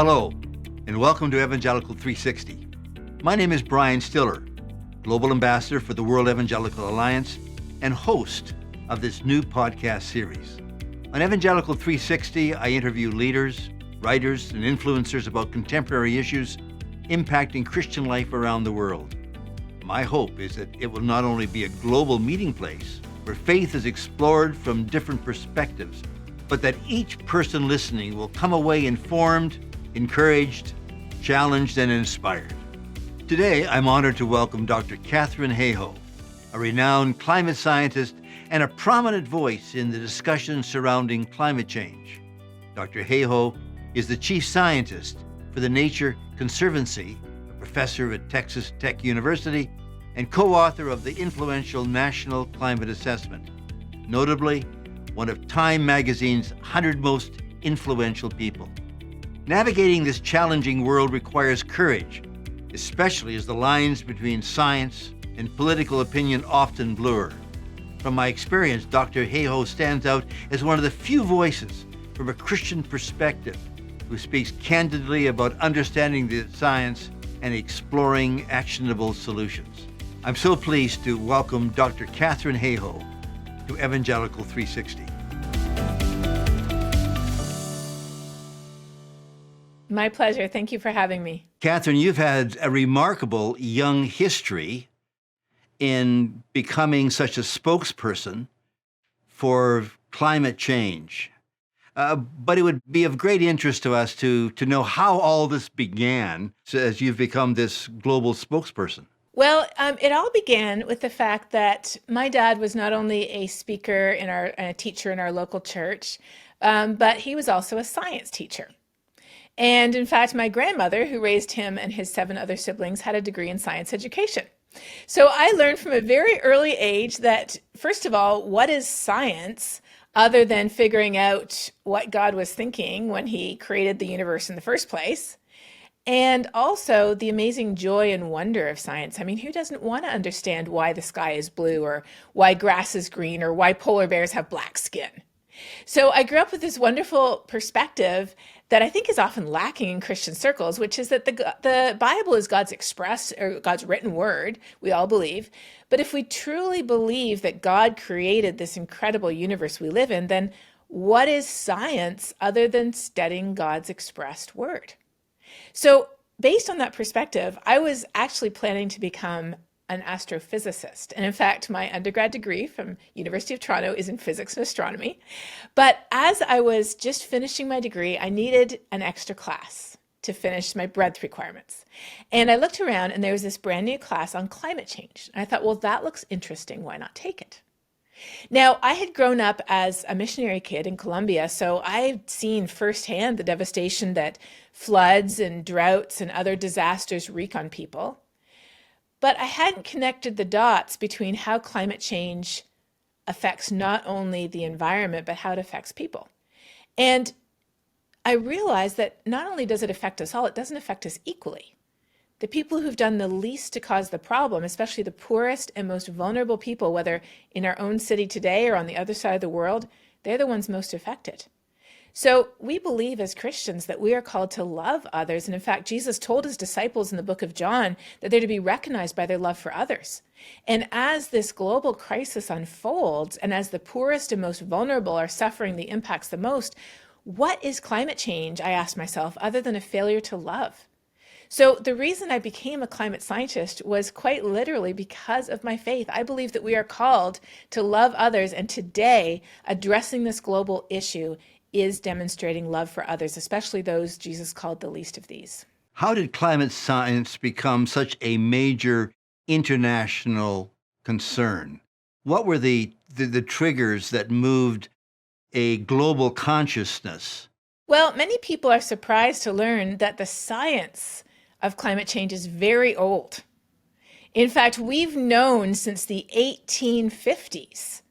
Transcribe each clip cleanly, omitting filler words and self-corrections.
Hello, and welcome to Evangelical 360. My name is Brian Stiller, Global Ambassador for the World Evangelical Alliance and host of this new podcast series. On Evangelical 360, I interview leaders, writers, and influencers about contemporary issues impacting Christian life around the world. My hope is that it will not only be a global meeting place where faith is explored from different perspectives, but that each person listening will come away informed, encouraged, challenged, and inspired. Today, I'm honored to welcome Dr. Katharine Hayhoe, a renowned climate scientist and a prominent voice in the discussion surrounding climate change. Dr. Hayhoe is the chief scientist for the Nature Conservancy, a professor at Texas Tech University, and co-author of the influential National Climate Assessment, notably one of Time magazine's 100 most influential people. Navigating this challenging world requires courage, especially as the lines between science and political opinion often blur. From my experience, Dr. Hayhoe stands out as one of the few voices from a Christian perspective who speaks candidly about understanding the science and exploring actionable solutions. I'm so pleased to welcome Dr. Katharine Hayhoe to Evangelical 360. My pleasure. Thank you for having me. Katharine, you've had a remarkable young history in becoming such a spokesperson for climate change. But it would be of great interest to us to know how all this began as you've become this global spokesperson. Well, it all began with the fact that my dad was not only a speaker and a teacher in our local church, but he was also a science teacher. And in fact, my grandmother, who raised him and his 7 other siblings, had a degree in science education. So I learned from a very early age that, first of all, what is science other than figuring out what God was thinking when he created the universe in the first place? And also the amazing joy and wonder of science. I mean, who doesn't want to understand why the sky is blue or why grass is green or why polar bears have black skin? So I grew up with this wonderful perspective that I think is often lacking in Christian circles, which is that the Bible is God's express or God's written word, we all believe. But if we truly believe that God created this incredible universe we live in, then what is science other than studying God's expressed word? So based on that perspective, I was actually planning to become an astrophysicist. And in fact, my undergrad degree from University of Toronto is in physics and astronomy. But as I was just finishing my degree, I needed an extra class to finish my breadth requirements. And I looked around and there was this brand new class on climate change. And I thought, well, that looks interesting. Why not take it? Now, I had grown up as a missionary kid in Colombia, so I've seen firsthand the devastation that floods and droughts and other disasters wreak on people. But I hadn't connected the dots between how climate change affects not only the environment, but how it affects people. And I realized that not only does it affect us all, it doesn't affect us equally. The people who've done the least to cause the problem, especially the poorest and most vulnerable people, whether in our own city today or on the other side of the world, they're the ones most affected. So we believe as Christians that we are called to love others. And in fact, Jesus told his disciples in the book of John that they're to be recognized by their love for others. And as this global crisis unfolds, and as the poorest and most vulnerable are suffering the impacts the most, what is climate change, I asked myself, other than a failure to love? So the reason I became a climate scientist was quite literally because of my faith. I believe that we are called to love others, and today, addressing this global issue is demonstrating love for others, especially those Jesus called the least of these. How did climate science become such a major international concern? What were the triggers that moved a global consciousness? Well, many people are surprised to learn that the science of climate change is very old. In fact, we've known since the 1850s,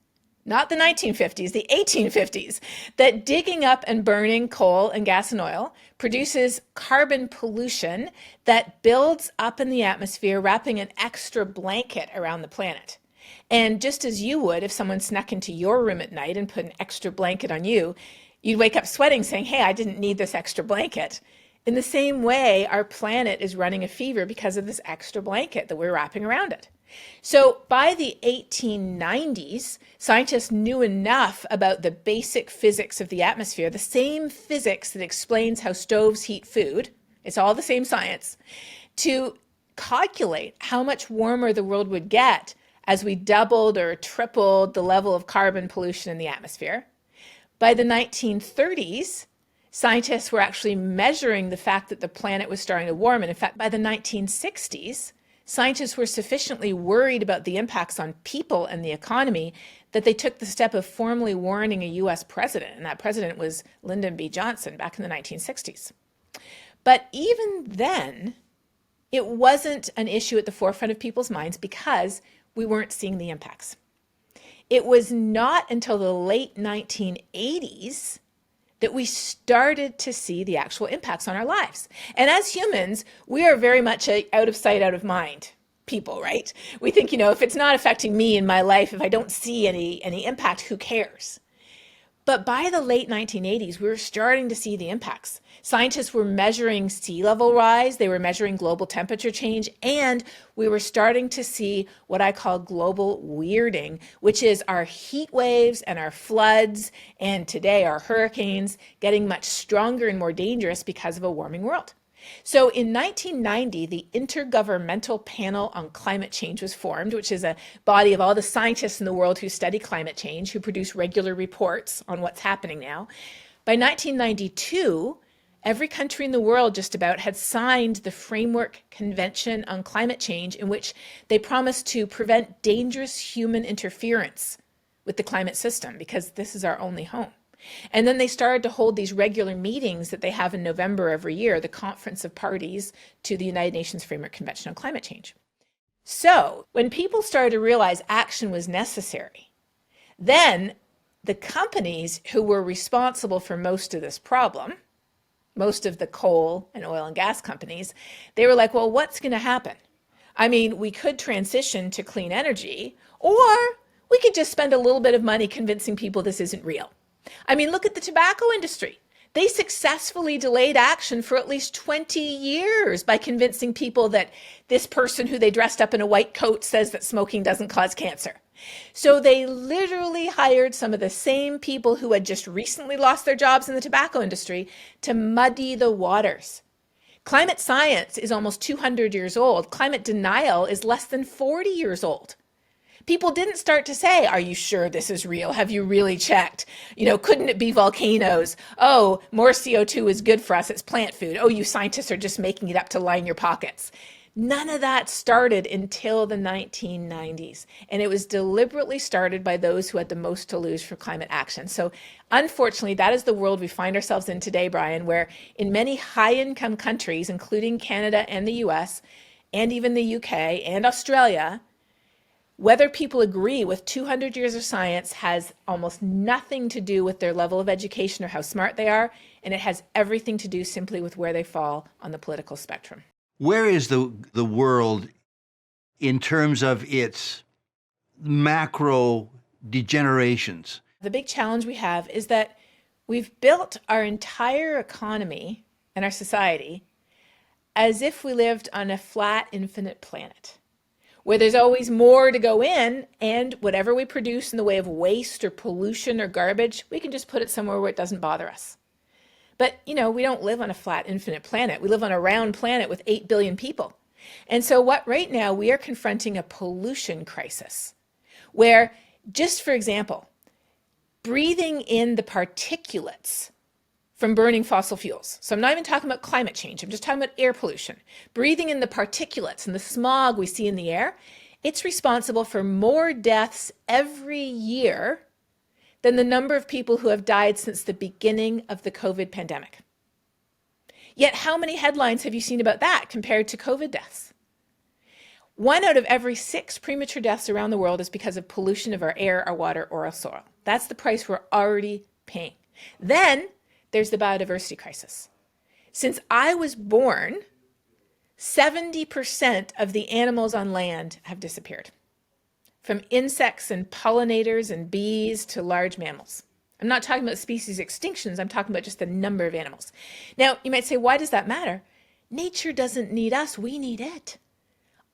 not the 1950s, the 1850s, that digging up and burning coal and gas and oil produces carbon pollution that builds up in the atmosphere, wrapping an extra blanket around the planet. And just as you would if someone snuck into your room at night and put an extra blanket on you, you'd wake up sweating saying, hey, I didn't need this extra blanket. In the same way, our planet is running a fever because of this extra blanket that we're wrapping around it. So by the 1890s, scientists knew enough about the basic physics of the atmosphere, the same physics that explains how stoves heat food, it's all the same science, to calculate how much warmer the world would get as we doubled or tripled the level of carbon pollution in the atmosphere. By the 1930s, scientists were actually measuring the fact that the planet was starting to warm. And in fact, by the 1960s, scientists were sufficiently worried about the impacts on people and the economy that they took the step of formally warning a US president. And that president was Lyndon B. Johnson back in the 1960s. But even then, it wasn't an issue at the forefront of people's minds because we weren't seeing the impacts. It was not until the late 1980s that we started to see the actual impacts on our lives. And as humans, we are very much a out of sight, out of mind people, right? We think, if it's not affecting me in my life, if I don't see any impact, who cares? But by the late 1980s, we were starting to see the impacts. Scientists were measuring sea level rise, they were measuring global temperature change, and we were starting to see what I call global weirding, which is our heat waves and our floods, and today our hurricanes getting much stronger and more dangerous because of a warming world. So in 1990, the Intergovernmental Panel on Climate Change was formed, which is a body of all the scientists in the world who study climate change, who produce regular reports on what's happening now. By 1992, every country in the world just about had signed the Framework Convention on Climate Change, in which they promised to prevent dangerous human interference with the climate system, because this is our only home. And then they started to hold these regular meetings that they have in November every year, the Conference of Parties to the United Nations Framework Convention on Climate Change. So when people started to realize action was necessary, then the companies who were responsible for most of this problem, most of the coal and oil and gas companies, they were like, well, what's going to happen? I mean, we could transition to clean energy, or we could just spend a little bit of money convincing people this isn't real. I mean, look at the tobacco industry. They successfully delayed action for at least 20 years by convincing people that this person who they dressed up in a white coat says that smoking doesn't cause cancer. So they literally hired some of the same people who had just recently lost their jobs in the tobacco industry to muddy the waters. Climate science is almost 200 years old. Climate denial is less than 40 years old. People didn't start to say, are you sure this is real? Have you really checked? Couldn't it be volcanoes? Oh, more CO2 is good for us. It's plant food. Oh, you scientists are just making it up to line your pockets. None of that started until the 1990s. And it was deliberately started by those who had the most to lose for climate action. So unfortunately, that is the world we find ourselves in today, Brian, where in many high-income countries, including Canada and the US, and even the UK and Australia, whether people agree with 200 years of science has almost nothing to do with their level of education or how smart they are, and it has everything to do simply with where they fall on the political spectrum. Where is the world in terms of its macro degenerations? The big challenge we have is that we've built our entire economy and our society as if we lived on a flat, infinite planet, where there's always more to go in, and whatever we produce in the way of waste or pollution or garbage, we can just put it somewhere where it doesn't bother us. But, we don't live on a flat, infinite planet. We live on a round planet with 8 billion people. And so right now we are confronting a pollution crisis where, just for example, breathing in the particulates from burning fossil fuels. So I'm not even talking about climate change. I'm just talking about air pollution. Breathing in the particulates and the smog we see in the air, it's responsible for more deaths every year than the number of people who have died since the beginning of the COVID pandemic. Yet how many headlines have you seen about that compared to COVID deaths? 1 out of every 6 premature deaths around the world is because of pollution of our air, our water, or our soil. That's the price we're already paying. Then there's the biodiversity crisis. Since I was born, 70% of the animals on land have disappeared, from insects and pollinators and bees to large mammals. I'm not talking about species extinctions. I'm talking about just the number of animals. Now, you might say, why does that matter? Nature doesn't need us. We need it.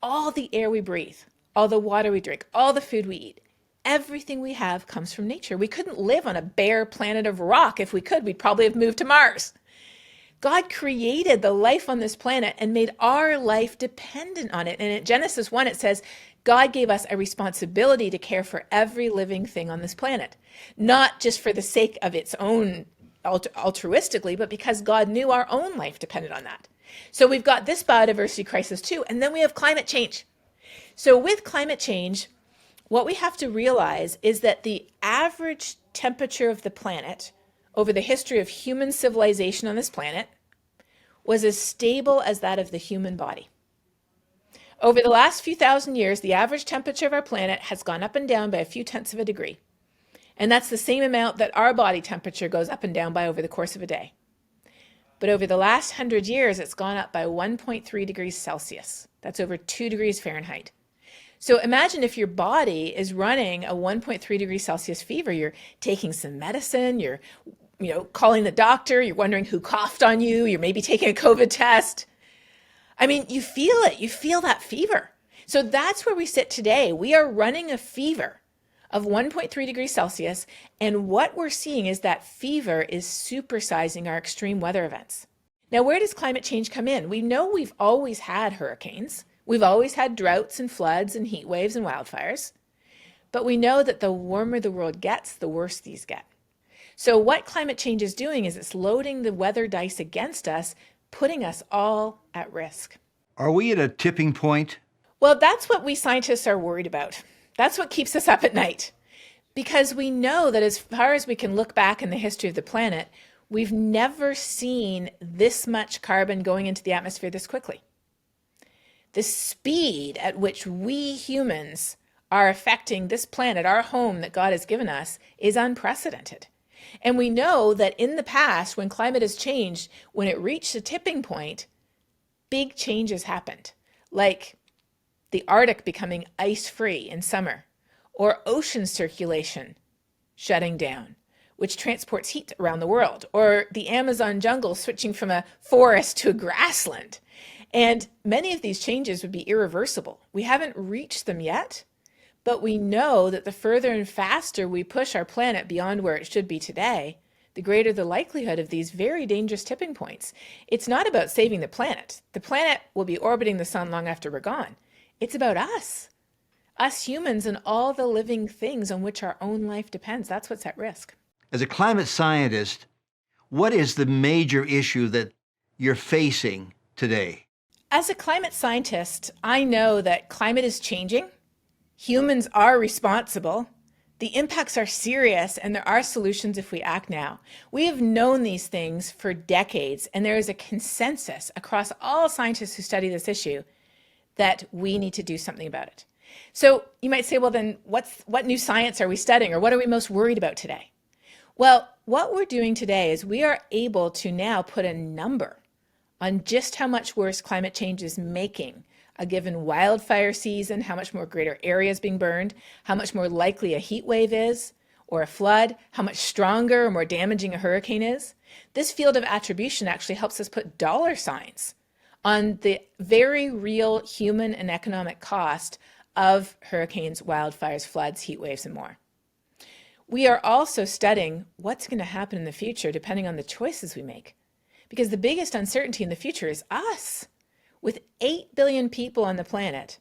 All the air we breathe, all the water we drink, all the food we eat, everything we have comes from nature. We couldn't live on a bare planet of rock. If we could, we'd probably have moved to Mars. God created the life on this planet and made our life dependent on it. And in Genesis 1, it says, God gave us a responsibility to care for every living thing on this planet, not just for the sake of its own altruistically, but because God knew our own life depended on that. So we've got this biodiversity crisis too, and then we have climate change. So with climate change, what we have to realize is that the average temperature of the planet over the history of human civilization on this planet was as stable as that of the human body. Over the last few thousand years, the average temperature of our planet has gone up and down by a few tenths of a degree. And that's the same amount that our body temperature goes up and down by over the course of a day. But over the last 100 years, it's gone up by 1.3 degrees Celsius. That's over 2 degrees Fahrenheit. So imagine if your body is running a 1.3 degrees Celsius fever, you're taking some medicine, you're calling the doctor, you're wondering who coughed on you, you're maybe taking a COVID test. I mean, you feel it, you feel that fever. So that's where we sit today. We are running a fever of 1.3 degrees Celsius, and what we're seeing is that fever is supersizing our extreme weather events. Now, where does climate change come in? We know we've always had hurricanes. We've always had droughts and floods and heat waves and wildfires. But we know that the warmer the world gets, the worse these get. So what climate change is doing is it's loading the weather dice against us, putting us all at risk. Are we at a tipping point? Well, that's what we scientists are worried about. That's what keeps us up at night. Because we know that as far as we can look back in the history of the planet, we've never seen this much carbon going into the atmosphere this quickly. The speed at which we humans are affecting this planet, our home that God has given us, is unprecedented. And we know that in the past, when climate has changed, when it reached a tipping point, big changes happened, like the Arctic becoming ice-free in summer, or ocean circulation shutting down, which transports heat around the world, or the Amazon jungle switching from a forest to a grassland. And many of these changes would be irreversible. We haven't reached them yet, but we know that the further and faster we push our planet beyond where it should be today, the greater the likelihood of these very dangerous tipping points. It's not about saving the planet. The planet will be orbiting the sun long after we're gone. It's about us humans and all the living things on which our own life depends. That's what's at risk. As a climate scientist, what is the major issue that you're facing today? As a climate scientist, I know that climate is changing. Humans are responsible. The impacts are serious, and there are solutions if we act now. We have known these things for decades, and there is a consensus across all scientists who study this issue that we need to do something about it. So you might say, well, then what new science are we studying, or what are we most worried about today? Well, what we're doing today is we are able to now put a number on just how much worse climate change is making a given wildfire season, how much more greater areas being burned, how much more likely a heat wave is, or a flood, how much stronger or more damaging a hurricane is. This field of attribution actually helps us put dollar signs on the very real human and economic cost of hurricanes, wildfires, floods, heat waves, and more. We are also studying what's going to happen in the future depending on the choices we make. Because the biggest uncertainty in the future is us. With 8 billion people on the planet,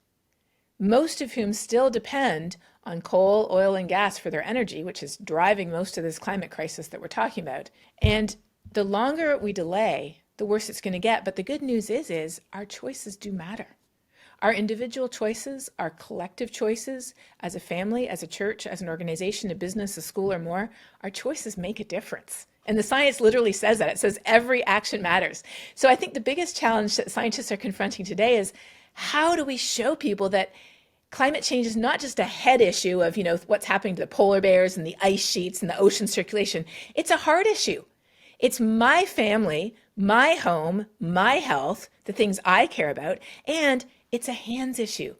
most of whom still depend on coal, oil, and gas for their energy, which is driving most of this climate crisis that we're talking about. And the longer we delay, the worse it's going to get. But the good news is our choices do matter. Our individual choices, our collective choices as a family, as a church, as an organization, a business, a school, or more, our choices make a difference. And the science literally says that. It says every action matters. So I think the biggest challenge that scientists are confronting today is how do we show people that climate change is not just a head issue of, what's happening to the polar bears and the ice sheets and the ocean circulation. It's a heart issue. It's my family, my home, my health, the things I care about, and it's a hands issue.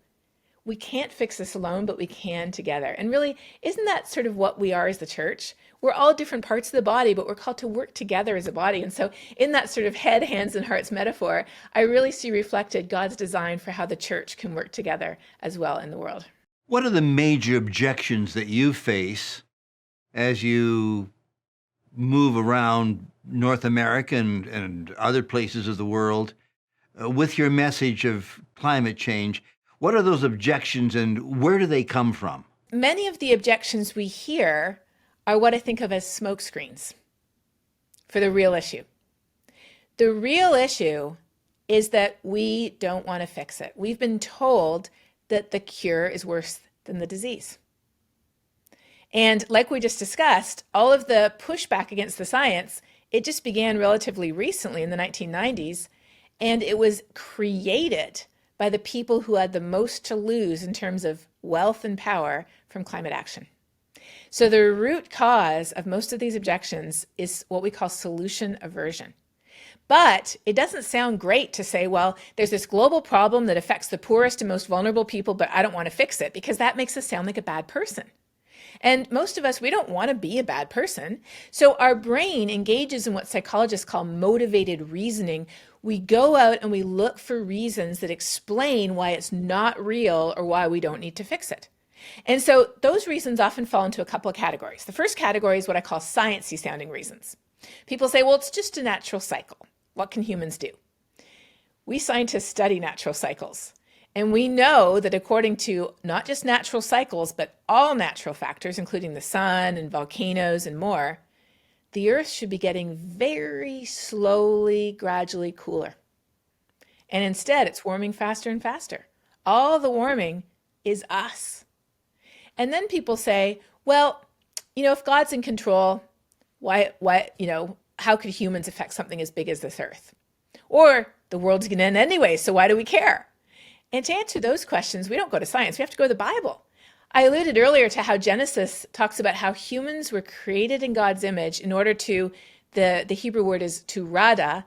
we can't fix this alone, but we can together. And really, isn't that sort of what we are as the church? We're all different parts of the body, but we're called to work together as a body. And so in that sort of head, hands, and hearts metaphor, I really see reflected God's design for how the church can work together as well in the world. What are the major objections that you face as you move around North America and other places of the world with your message of climate change? What are those objections and where do they come from? Many of the objections we hear are what I think of as smokescreens for the real issue. The real issue is that we don't want to fix it. We've been told that the cure is worse than the disease. And like we just discussed, all of the pushback against the science, it just began relatively recently in the 1990s, and it was created by the people who had the most to lose in terms of wealth and power from climate action. So the root cause of most of these objections is what we call solution aversion. But it doesn't sound great to say, well, there's this global problem that affects the poorest and most vulnerable people, but I don't want to fix it, because that makes us sound like a bad person. And most of us, we don't want to be a bad person. So our brain engages in what psychologists call motivated reasoning. We go out and we look for reasons that explain why it's not real or why we don't need to fix it. And so those reasons often fall into a couple of categories. The first category is what I call sciencey sounding reasons. People say, well, it's just a natural cycle. What can humans do? We scientists study natural cycles. And we know that according to not just natural cycles, but all natural factors, including the sun and volcanoes and more, the Earth should be getting very slowly, gradually cooler. And instead, it's warming faster and faster. All the warming is us. And then people say, well, if God's in control, how could humans affect something as big as this Earth? Or the world's going to end anyway, so why do we care? And to answer those questions, we don't go to science, we have to go to the Bible. I alluded earlier to how Genesis talks about how humans were created in God's image in order to, the Hebrew word is to rada,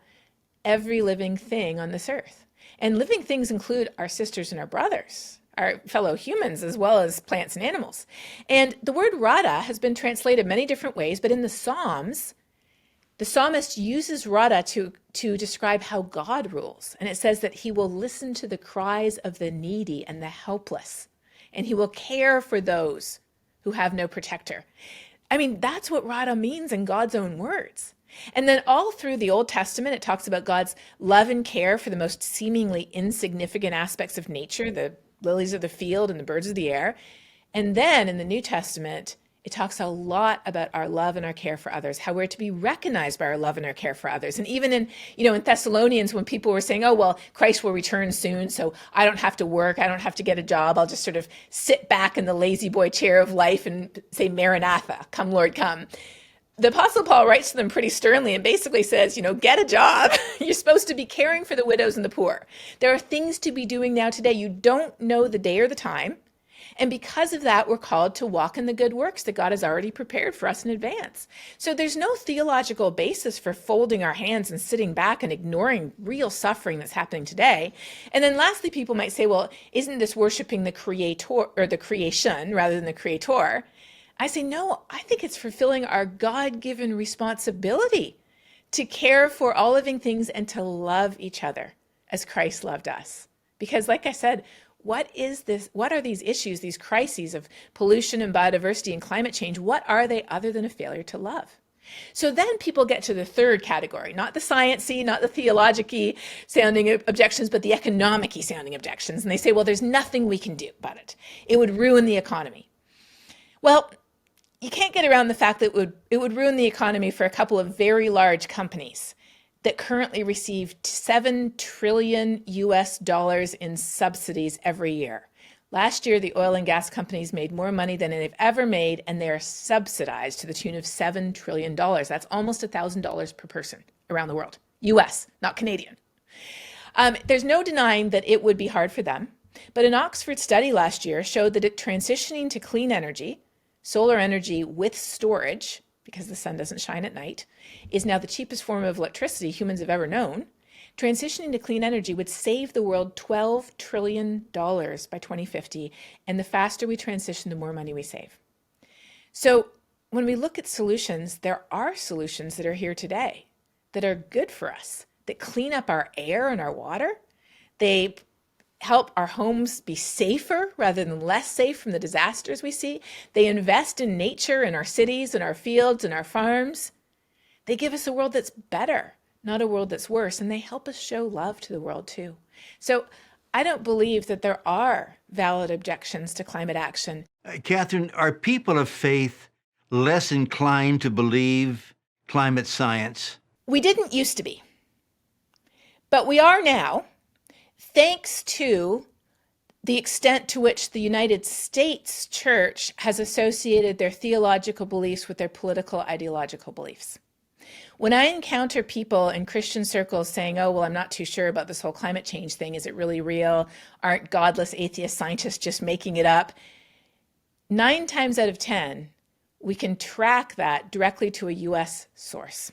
every living thing on this earth. And living things include our sisters and our brothers, our fellow humans, as well as plants and animals. And the word rada has been translated many different ways, but in the Psalms, the psalmist uses rada to describe how God rules. And it says that he will listen to the cries of the needy and the helpless, and he will care for those who have no protector. I mean, that's what rada means in God's own words. And then all through the Old Testament, it talks about God's love and care for the most seemingly insignificant aspects of nature, the lilies of the field and the birds of the air. And then in the New Testament, it talks a lot about our love and our care for others, how we're to be recognized by our love and our care for others. And even in Thessalonians, when people were saying, oh, well, Christ will return soon, so I don't have to work, I don't have to get a job, I'll just sort of sit back in the lazy boy chair of life and say, Maranatha, come Lord, come. The Apostle Paul writes to them pretty sternly and basically says, get a job. You're supposed to be caring for the widows and the poor. There are things to be doing now today. You don't know the day or the time. And because of that, we're called to walk in the good works that God has already prepared for us in advance. So there's no theological basis for folding our hands and sitting back and ignoring real suffering that's happening today. And then lastly, people might say, well, isn't this worshiping the creator or the creation rather than the creator? I say, no, I think it's fulfilling our God-given responsibility to care for all living things and to love each other as Christ loved us. Because like I said, what is this? What are these issues, these crises of pollution and biodiversity and climate change? What are they other than a failure to love? So then people get to the third category, not the sciencey, not the theologic-y sounding objections, but the economic-y sounding objections. And they say, well, there's nothing we can do about it. It would ruin the economy. Well, you can't get around the fact that it would ruin the economy for a couple of very large companies that currently receive $7 trillion in subsidies every year. Last year, the oil and gas companies made more money than they've ever made, and they're subsidized to the tune of $7 trillion. That's almost $1,000 per person around the world. US, not Canadian. There's no denying that it would be hard for them, but an Oxford study last year showed that transitioning to clean energy, solar energy with storage, because the sun doesn't shine at night, is now the cheapest form of electricity humans have ever known. Transitioning to clean energy would save the world $12 trillion by 2050, and the faster we transition, the more money we save. So when we look at solutions, there are solutions that are here today that are good for us, that clean up our air and our water. They help our homes be safer rather than less safe from the disasters we see. They invest in nature in our cities and our fields and our farms. They give us a world that's better, not a world that's worse, and they help us show love to the world too. So I don't believe that there are valid objections to climate action. Katharine, are people of faith less inclined to believe climate science? We didn't used to be, but we are now, thanks to the extent to which the United States Church has associated their theological beliefs with their political ideological beliefs. When I encounter people in Christian circles saying, oh, well, I'm not too sure about this whole climate change thing. Is it really real? Aren't godless atheist scientists just making it up? 9 times out of 10, we can track that directly to a US source.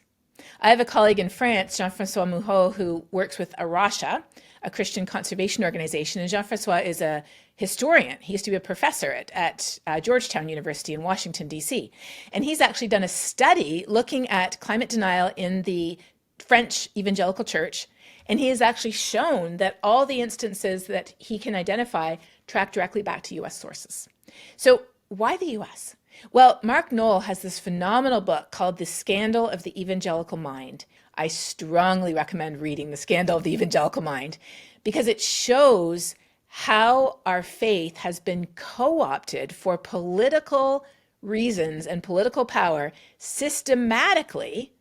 I have a colleague in France, Jean-François Mouhot, who works with Arasha, a Christian conservation organization. And Jean-François is a historian. He used to be a professor at Georgetown University in Washington, D.C. And he's actually done a study looking at climate denial in the French evangelical church. And he has actually shown that all the instances that he can identify track directly back to U.S. sources. So why the U.S.? Well, Mark Knoll has this phenomenal book called The Scandal of the Evangelical Mind. I strongly recommend reading The Scandal of the Evangelical Mind because it shows how our faith has been co-opted for political reasons and political power systematically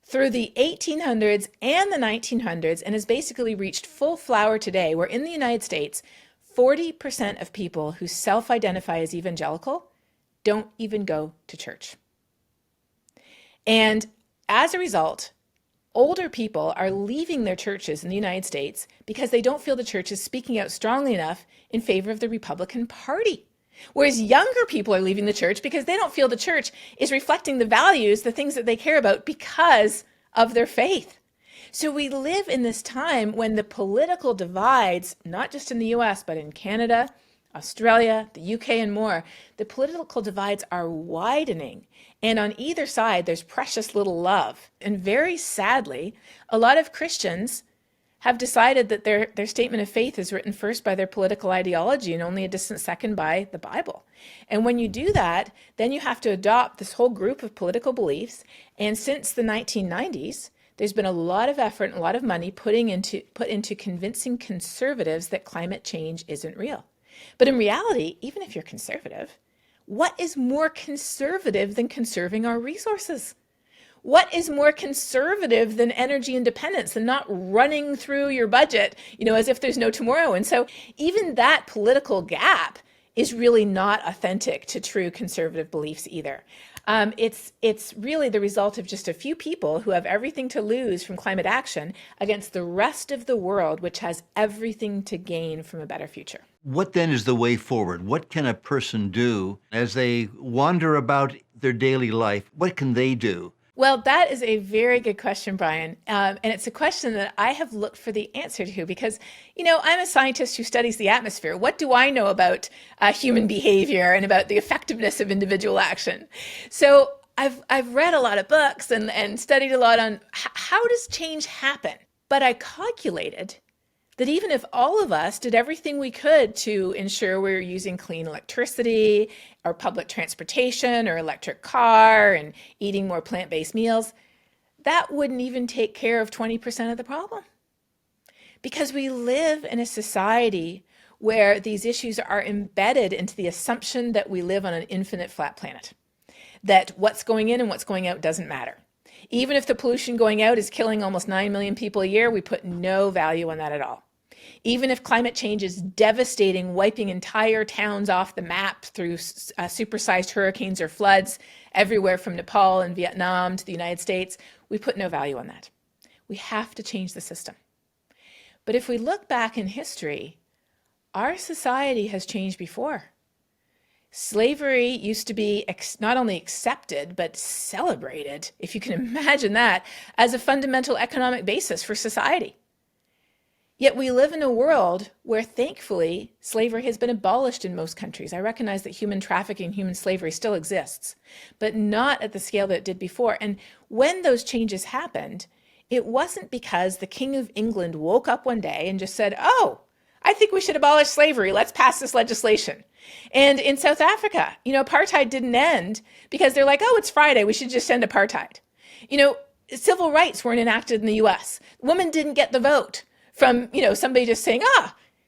through the 1800s and the 1900s and has basically reached full flower today, where in the United States, 40% of people who self-identify as evangelical don't even go to church. And as a result, older people are leaving their churches in the United States because they don't feel the church is speaking out strongly enough in favor of the Republican Party. Whereas younger people are leaving the church because they don't feel the church is reflecting the values, the things that they care about because of their faith. So we live in this time when the political divides, not just in the US, but in Canada, Australia, the UK, and more, the political divides are widening. And on either side, there's precious little love. And very sadly, a lot of Christians have decided that their statement of faith is written first by their political ideology and only a distant second by the Bible. And when you do that, then you have to adopt this whole group of political beliefs. And since the 1990s, there's been a lot of effort and a lot of money put into convincing conservatives that climate change isn't real. But in reality, even if you're conservative, what is more conservative than conserving our resources? What is more conservative than energy independence, than not running through your budget, as if there's no tomorrow? And so even that political gap is really not authentic to true conservative beliefs either. It's really the result of just a few people who have everything to lose from climate action against the rest of the world, which has everything to gain from a better future. What then is the way forward? What can a person do as they wander about their daily life? What can they do? Well, that is a very good question, Brian. And it's a question that I have looked for the answer to because, I'm a scientist who studies the atmosphere. What do I know about human behavior and about the effectiveness of individual action? So I've read a lot of books and studied a lot on how does change happen? But I calculated that even if all of us did everything we could to ensure we were using clean electricity or public transportation or electric car and eating more plant-based meals, that wouldn't even take care of 20% of the problem. Because we live in a society where these issues are embedded into the assumption that we live on an infinite flat planet, that what's going in and what's going out doesn't matter. Even if the pollution going out is killing almost 9 million people a year, we put no value on that at all. Even if climate change is devastating, wiping entire towns off the map through supersized hurricanes or floods everywhere from Nepal and Vietnam to the United States, we put no value on that. We have to change the system. But if we look back in history, our society has changed before. Slavery used to be not only accepted, but celebrated, if you can imagine that, as a fundamental economic basis for society. Yet we live in a world where, thankfully, slavery has been abolished in most countries. I recognize that human trafficking, human slavery still exists, but not at the scale that it did before. And when those changes happened, it wasn't because the King of England woke up one day and just said, "Oh, I think we should abolish slavery. Let's pass this legislation." And in South Africa, apartheid didn't end because they're like, "Oh, it's Friday. We should just end apartheid." Civil rights weren't enacted in the US. Women didn't get the vote from, somebody just saying,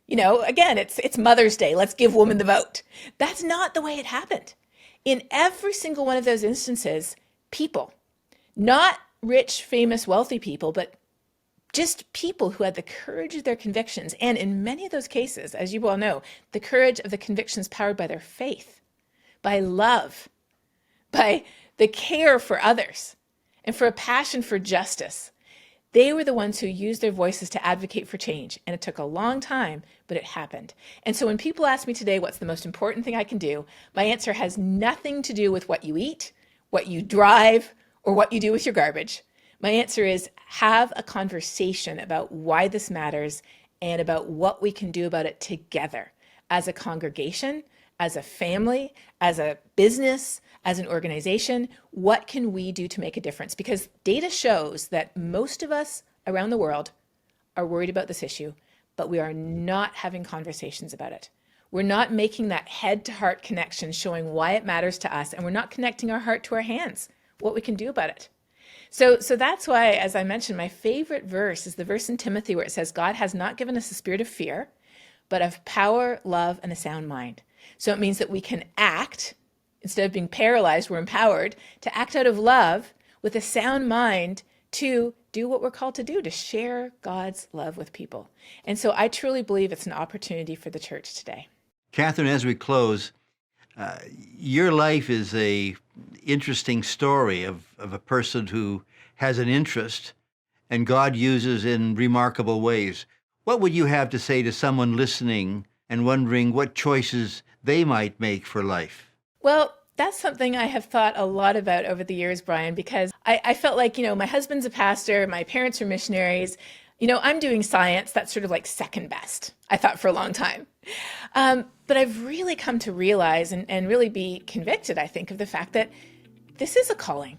again, it's Mother's Day. Let's give women the vote. That's not the way it happened. In every single one of those instances, people, not rich, famous, wealthy people, but just people who had the courage of their convictions. And in many of those cases, as you well know, the courage of the convictions powered by their faith, by love, by the care for others, and for a passion for justice. They were the ones who used their voices to advocate for change. And it took a long time, but it happened. And so when people ask me today, what's the most important thing I can do? My answer has nothing to do with what you eat, what you drive, or what you do with your garbage. My answer is have a conversation about why this matters and about what we can do about it together as a congregation, as a family, as a business, as an organization. What can we do to make a difference? Because data shows that most of us around the world are worried about this issue, but we are not having conversations about it. We're not making that head-to-heart connection showing why it matters to us, and we're not connecting our heart to our hands, what we can do about it. So that's why, as I mentioned, my favorite verse is the verse in Timothy where it says, God has not given us a spirit of fear, but of power, love, and a sound mind. So it means that we can act, instead of being paralyzed, we're empowered to act out of love with a sound mind to do what we're called to do, to share God's love with people. And so I truly believe it's an opportunity for the church today. Katharine, as we close, your life is a interesting story of a person who has an interest and God uses in remarkable ways. What would you have to say to someone listening and wondering what choices they might make for life? Well, that's something I have thought a lot about over the years, Brian, because I felt like, my husband's a pastor, my parents are missionaries. I'm doing science. That's sort of like second best, I thought, for a long time. But I've really come to realize and really be convicted, I think, of the fact that this is a calling.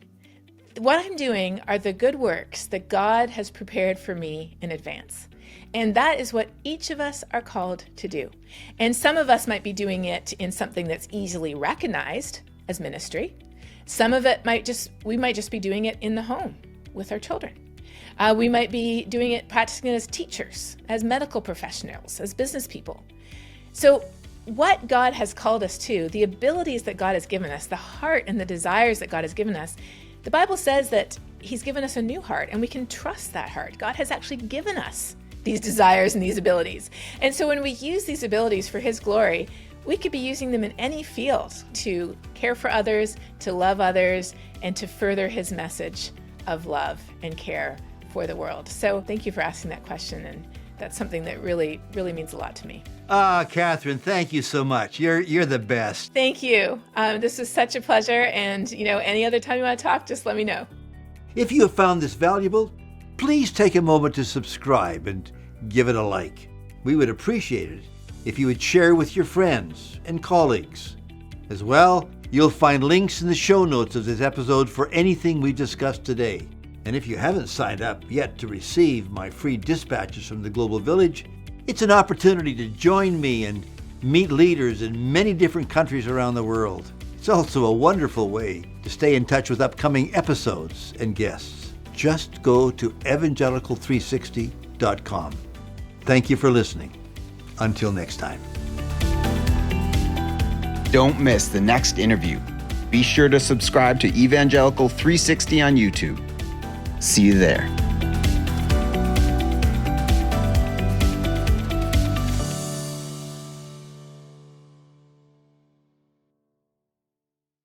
What I'm doing are the good works that God has prepared for me in advance. And that is what each of us are called to do. And some of us might be doing it in something that's easily recognized as ministry. Some of it we might just be doing it in the home with our children. We might be doing it, practicing it as teachers, as medical professionals, as business people. So what God has called us to, the abilities that God has given us, the heart and the desires that God has given us, the Bible says that He's given us a new heart, and we can trust that heart. God has actually given us these desires and these abilities. And so when we use these abilities for His glory, we could be using them in any field to care for others, to love others, and to further His message of love and care for the world. So thank you for asking that question, and that's something that really, really means a lot to me. Katharine, thank you so much. You're the best. Thank you. This was such a pleasure, and any other time you want to talk, just let me know. If you have found this valuable, please take a moment to subscribe and give it a like. We would appreciate it if you would share with your friends and colleagues. As well, you'll find links in the show notes of this episode for anything we discussed today. And if you haven't signed up yet to receive my free dispatches from the Global Village, it's an opportunity to join me and meet leaders in many different countries around the world. It's also a wonderful way to stay in touch with upcoming episodes and guests. Just go to evangelical360.com. Thank you for listening. Until next time. Don't miss the next interview. Be sure to subscribe to Evangelical 360 on YouTube. See you there.